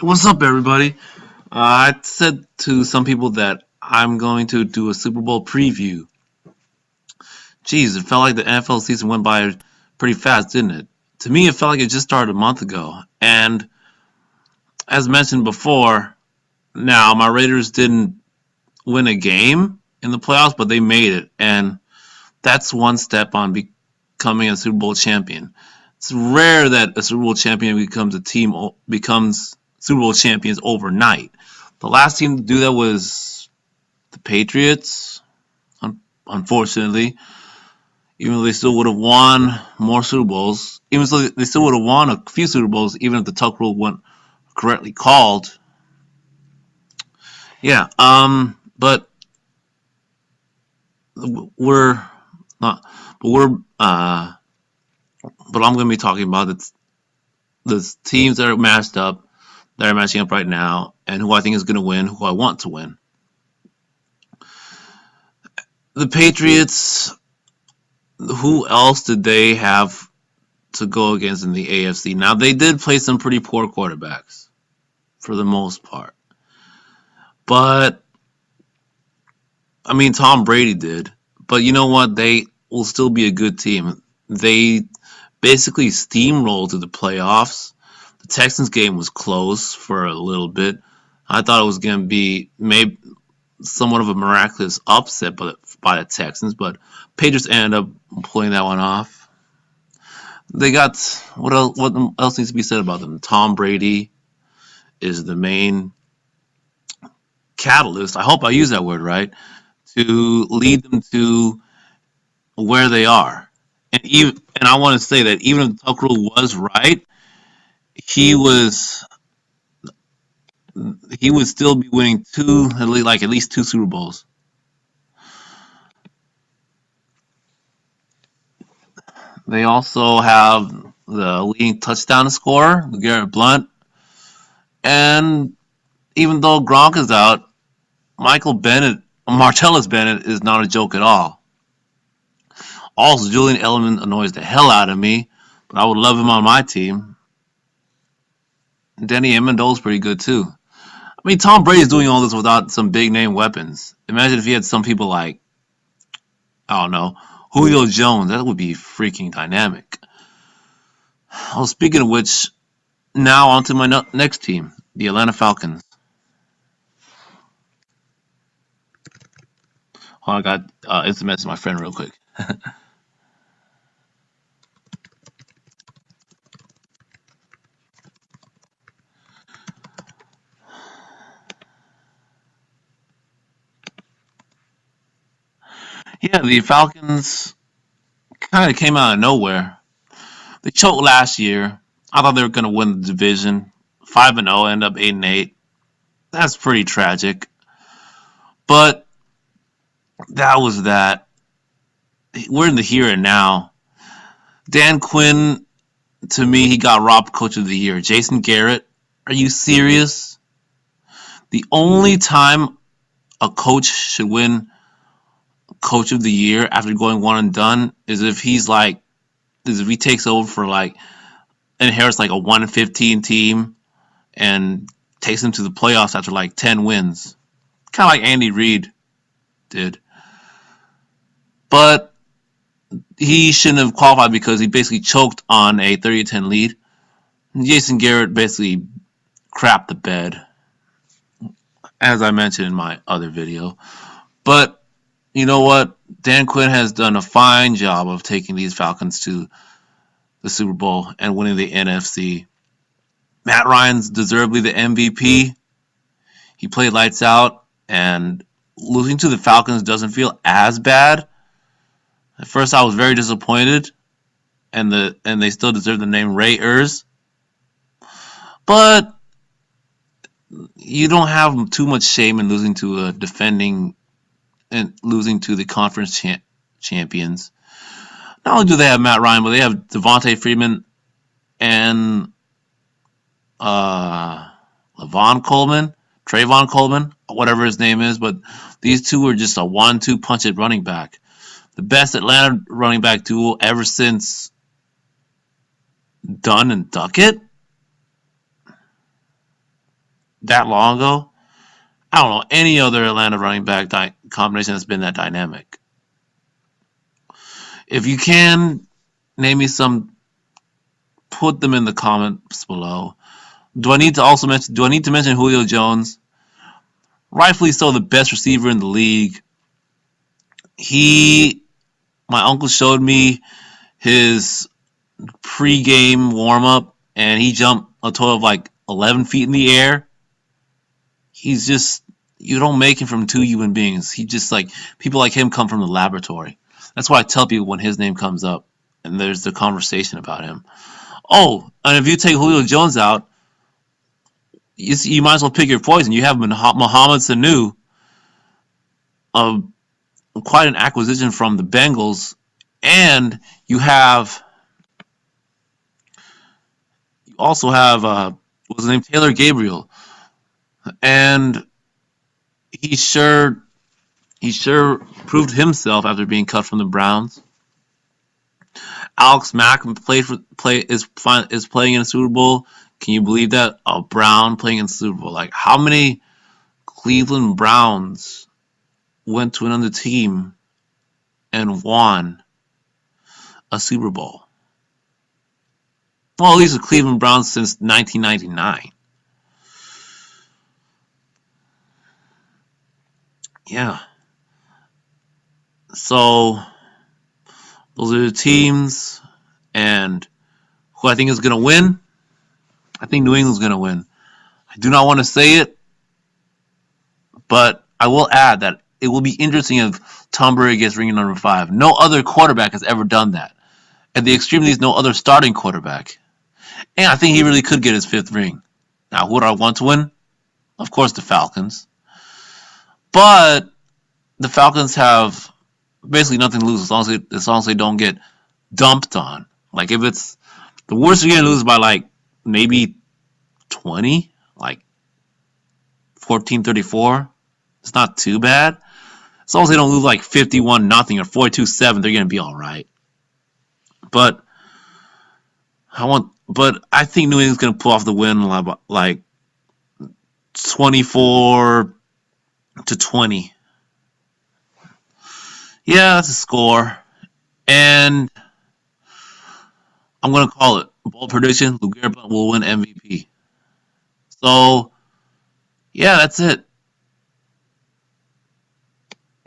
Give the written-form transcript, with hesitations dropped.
What's up, everybody? I said to some people that I'm going to do a Super Bowl preview. Jeez, it felt like the NFL season went by pretty fast, didn't it? To me, it felt like it just started a month ago. And as mentioned before, now my Raiders didn't win a game in the playoffs, but they made it. And that's one step on becoming a Super Bowl champion. It's rare that a Super Bowl champion becomes Super Bowl champions overnight. The last team to do that was the Patriots, unfortunately, even though they still would have won more Super Bowls, even though they still would have won a few Super Bowls, even if the Tuck rule wasn't correctly called. Yeah, but we're not, but we're, but I'm going to be talking about the teams that are matched up, that are matching up right now, and who I think is going to win, who I want to win. The Patriots, who else did they have to go against in the AFC? Now, they did play some pretty poor quarterbacks for the most part. But, I mean, Tom Brady did. But you know what? They will still be a good team. They basically steamrolled to the playoffs. The Texans game was close for a little bit. I thought it was going to be maybe somewhat of a miraculous upset by the Texans, but Patriots ended up pulling that one off. They got what else needs to be said about them? Tom Brady is the main catalyst. I hope I use that word right to lead them to where they are. And I want to say that even if Tuck Rule was right, he was he would still be winning at least two Super Bowls. They also have the leading touchdown scorer, Garrett Blunt, and even though Gronk is out, Martellus Bennett is not a joke at all. Also, Julian Edelman annoys the hell out of me, but I would love him on my team. Danny Amendola is pretty good too. I mean, Tom Brady's doing all this without some big name weapons. Imagine if he had some people like, I don't know, Julio Jones. That would be freaking dynamic. Well, speaking of which, now on to my next team, the Atlanta Falcons. Hold on, I got instant message my friend real quick. Yeah, the Falcons kind of came out of nowhere. They choked last year. I thought they were going to win the division. 5-0, end up 8-8. That's pretty tragic. But that was that. We're in the here and now. Dan Quinn, to me, he got robbed Coach of the Year. Jason Garrett, are you serious? The only time a coach should win Coach of the Year after going one and done is if he takes over for inherits like a 1-15 team and takes them to the playoffs after like 10 wins. Kind of like Andy Reid did. But he shouldn't have qualified because he basically choked on a 30-10 lead. Jason Garrett basically crapped the bed, as I mentioned in my other video. But you know what? Dan Quinn has done a fine job of taking these Falcons to the Super Bowl and winning the NFC. Matt Ryan's deservedly the MVP. He played lights out, and losing to the Falcons doesn't feel as bad. At first, I was very disappointed, and they still deserve the name Raiders. But you don't have too much shame in losing to a defending and losing to the conference champions. Not only do they have Matt Ryan, but they have Devontae Freeman and uh, Trayvon Coleman, whatever his name is. But these two are just a 1-2 punch at running back. The best Atlanta running back duo ever since Dunn and Duckett. that long ago. I don't know any other Atlanta running back combination that's been that dynamic. If you can name me some, put them in the comments below. Do I need to also mention? Do I need to mention Julio Jones? Rightfully so, the best receiver in the league. My uncle showed me his pre-game warm-up, and he jumped a total of like 11 feet in the air. He's just, you don't make him from two human beings. He just like, people like him come from the laboratory. That's why I tell people when his name comes up and there's the conversation about him. Oh, and if you take Julio Jones out, you might as well pick your poison. You have Mohamed Sanu, uh, quite an acquisition from the Bengals, and you also have what's his name, Taylor Gabriel, and he sure proved himself after being cut from the Browns. Alex Mack is playing in a Super Bowl. Can you believe that? A Brown playing in the Super Bowl. Like, how many Cleveland Browns went to another team and won a Super Bowl? Well, at least the Cleveland Browns since 1999. Yeah. So, those are the teams, and who I think is going to win. I think New England's going to win. I do not want to say it, but I will add that it will be interesting if Tom Brady gets ring number 5. No other quarterback has ever done that. At the extreme, there's no other starting quarterback. And I think he really could get his 5th ring. Now, who would I want to win? Of course, the Falcons. But the Falcons have basically nothing to lose as long as they don't get dumped on. Like, if it's the worst, you're going to lose by like maybe 20, like 14-34. It's not too bad. As long as they don't lose like 51-0 or 42-7, they're going to be all right. But I think New England's going to pull off the win like 24-20. Yeah, that's a score. And I'm going to call it. Bold prediction, LeGarrette Blount will win MVP. So, yeah, that's it.